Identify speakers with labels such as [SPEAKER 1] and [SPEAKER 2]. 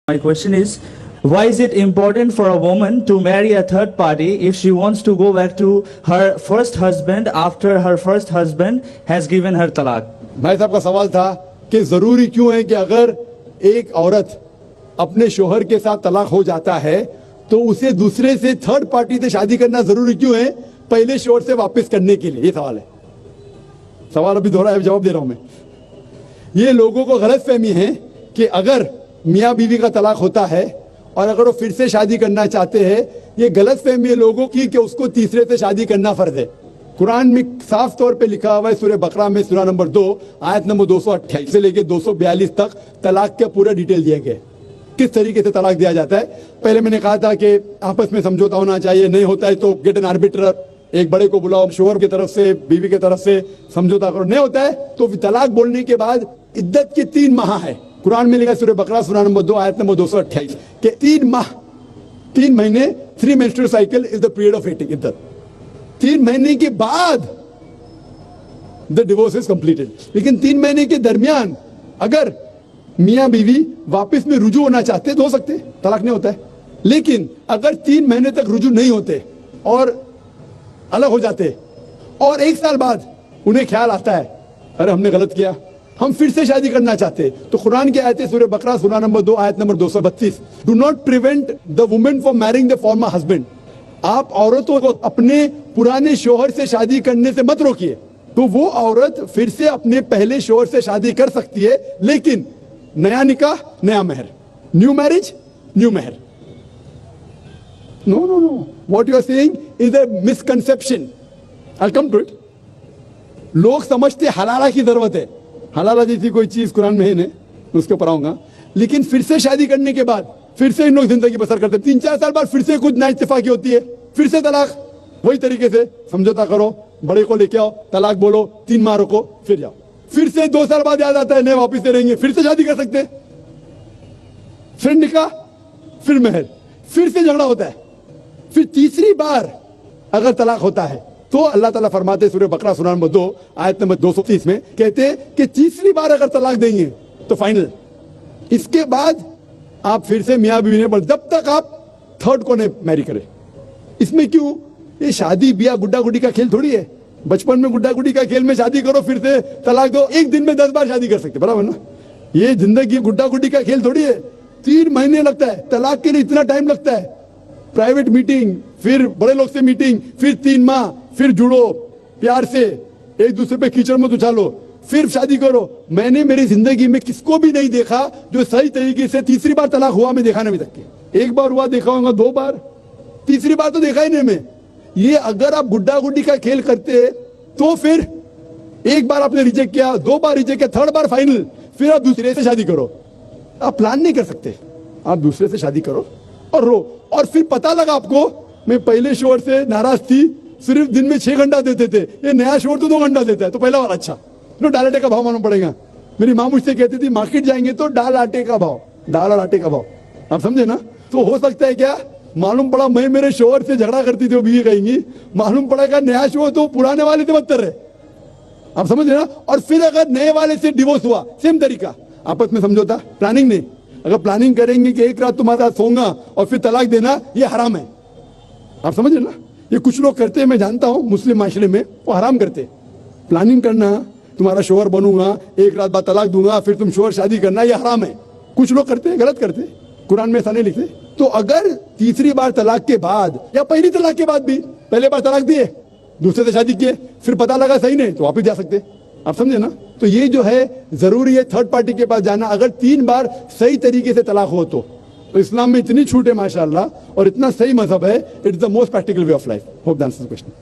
[SPEAKER 1] My question is, why is it important for a woman to marry a third party if she wants to go back to her first husband after her first husband has given her talaq?
[SPEAKER 2] भाई साहब का सवाल था कि जरूरी क्यों है कि अगर एक औरत अपने शोहर के साथ तलाक हो जाता है तो उसे दूसरे से थर्ड पार्टी से शादी करना जरूरी क्यों है पहले शोहर से वापस करने के लिए? ये सवाल है। सवाल अभी दोहरा है, जवाब दे रहा हूं मैं। ये लोगों को गलतफहमी है कि अगर मियाँ बीवी का तलाक होता है और अगर वो फिर से शादी करना चाहते हैं, ये गलतफहमी है लोगों की कि उसको तीसरे से शादी करना फर्ज है। कुरान में साफ तौर पे लिखा हुआ है सूरह बकरा में सूरा नंबर 2 आयत नंबर 228 से लेके 242 तक तलाक का पूरा डिटेल दिया गया है, किस तरीके से तलाक दिया जाता है। पहले मैंने कहा था कि आपस में समझौता होना चाहिए, नहीं होता है तो गेट एन आर्बिट्रर, एक बड़े को बुलाओ, शोहर की तरफ से बीवी की तरफ से समझौता करो। नहीं होता है तो तलाक बोलने के बाद इद्दत के 3 माह है। कुरान में लिखा सूरह बकरा सूरा नंबर 2 आयत नंबर 228 के 3 माह, 3 महीने, 3 menstrual cycle is the period of waiting इद्दत। 3 महीने के बाद द डिवोर्स इज कंप्लीटेड। लेकिन 3 महीने के दरमियान अगर मियां बीवी वापस में रुजू होना चाहते तो हो सकते, तलाक नहीं होता है। लेकिन अगर 3 महीने तक रुजू नहीं होते और अलग हो जाते और 1 साल बाद उन्हें ख्याल आता है अरे हमने गलत किया, हम फिर से शादी करना चाहते, तो कुरान की आयत है सूरह बकरा सूरा नंबर 2 आयत number 232, do not prevent the women from marrying the former husband. आप औरतों को अपने पुराने शोहर से शादी करने से मत रोकिए। तो वो औरत फिर से अपने पहले शोहर से शादी कर सकती है, लेकिन नया निकाह नया मेहर, न्यू मैरिज न्यू मेहर। No no no, what you are saying is a misconception. I come to it. लोग समझते हलाला की जरूरत है, हलाला जैसी कोई चीज कुरान में है नहीं, उसके ऊपर आऊंगा। लेकिन फिर से शादी करने के बाद फिर से इन लोग जिंदगी बसर करते, 3-4 साल बाद फिर से कुछ नाइत्तेफाकी होती है, फिर से तलाक। वही तरीके से समझौता करो, बड़े को लेके आओ, तलाक बोलो, 3 माह रुको, फिर जाओ। फिर से 2 साल बाद याद आता है नहीं वापिस से रहेंगे, फिर से शादी कर सकते, फिर निकाह, फिर मेहर, फिर से झगड़ा होता है। फिर तीसरी बार अगर तलाक होता है तो अल्लाह ताला फरमाते सूरह बकरा सूरा नंबर 2 आयत नंबर 230 में कहते हैं कि तीसरी बार अगर तलाक देंगे तो फाइनल। इसके बाद आप फिर से मियाँ बीवी ने, जब तक आप थर्ड को नहीं मैरी करें। इसमें क्यों? ये शादी ब्याह गुड्डा गुड्डी का खेल थोड़ी है। बचपन में गुड्डा गुड्डी का खेल में शादी करो फिर से तलाक दो, एक दिन में 10 बार शादी कर सकते, बराबर ना? ये जिंदगी गुड्डा गुड्डी का खेल थोड़ी है। 3 महीने लगता है तलाक के लिए, इतना टाइम लगता है। प्राइवेट मीटिंग, फिर बड़े लोग से मीटिंग, फिर 3 माह, फिर जुड़ो प्यार से, एक दूसरे पे कीचड़ मत उछालो, फिर शादी करो। मैंने मेरी जिंदगी में किसको भी नहीं देखा जो सही तरीके से तीसरी बार तलाक हुआ, मैं देखा नहीं अभी तक के। 1 बार हुआ देखा होगा, 2 बार, तीसरी बार तो देखा ही नहीं मैं। ये अगर आप गुड्डा गुड्डी का खेल करते तो फिर 1 बार आपने रिजेक्ट किया, 2 बार रिजेक्ट किया, 3rd बार फाइनल, फिर आप दूसरे से शादी करो। आप प्लान नहीं कर सकते, आप दूसरे से शादी करो और रो। और फिर पता लगा आपको मैं पहले शोहर से नाराज थी, सिर्फ दिन में 6 घंटा देते थे, ये नया शोहर तो 2 घंटा देता है, तो पहला वाला अच्छा। तो दाल आटे का भाव मालूम पड़ेगा। मेरी माँ मुझसे कहती थी मार्केट जाएंगे तो दाल आटे का भाव, दाल और आटे का भाव, आप समझे ना? तो हो सकता है क्या, मालूम पड़ा मैं मेरे शोहर से झगड़ा करती थी, वो बीवी कहेंगी, मालूम पड़ा क्या नया शोहर तो पुराने वाले से बदतर है, आप समझ रहे ना? और फिर अगर नए वाले से डिवोर्स हुआ, सेम तरीका, आपस में समझौता, प्लानिंग नहीं। अगर प्लानिंग करेंगे कि एक रात तुम्हारे साथ सोऊंगा और फिर तलाक देना, ये हराम है, आप समझ रहे ना? ये कुछ लोग करते हैं, मैं जानता हूं मुस्लिम माशरे में, वो हराम करते। प्लानिंग करना, तुम्हारा शोहर बनूंगा, एक रात बाद तलाक दूंगा, फिर तुम शोहर शादी करना, ये हराम है। कुछ लोग करते हैं, गलत करते, कुरान में ऐसा नहीं लिखते। तो अगर तीसरी बार तलाक के बाद या पहली तलाक के बाद भी, पहले बार तलाक दिए, दूसरे से शादी किए, फिर पता लगा सही नहीं, तो वापस जा सकते, आप समझे ना? तो ये जो है जरूरी है थर्ड पार्टी के पास जाना, अगर 3 बार सही तरीके से तलाक हो तो इस्लाम में इतनी छूट है माशाअल्लाह, और इतना सही मजहब है, it is the most practical way of life. Hope that answers the question.